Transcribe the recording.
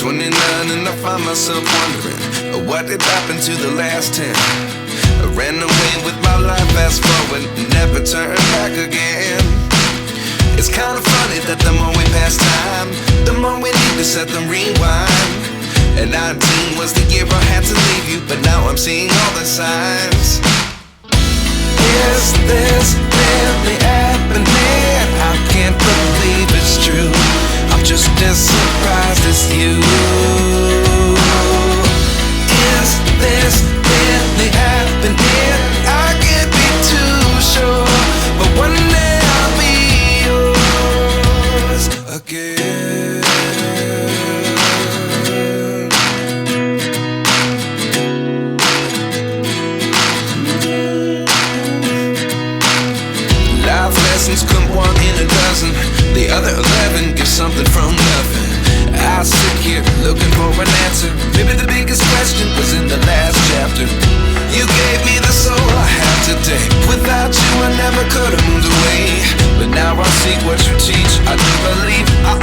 29 and I find myself wondering, what did happen to the last 10? I ran away with my life, fast forward, never turn back again. It's kind of funny that the more we pass time, the more we need to set them rewind. And 19 was the year I had to leave you, but now I'm seeing all the signs. Is this really happening? I can't believe it's true. I'm just as surprised as you. Is this really happening? I can't be too sure, but one day I'll be yours again. Life lessons come one in a dozen. The other 11 give something from nothing. I sit here looking for an answer. Maybe the biggest question was in the last chapter. You gave me the soul I have today. Without you I never could have moved away. But now I see what you teach. I do believe I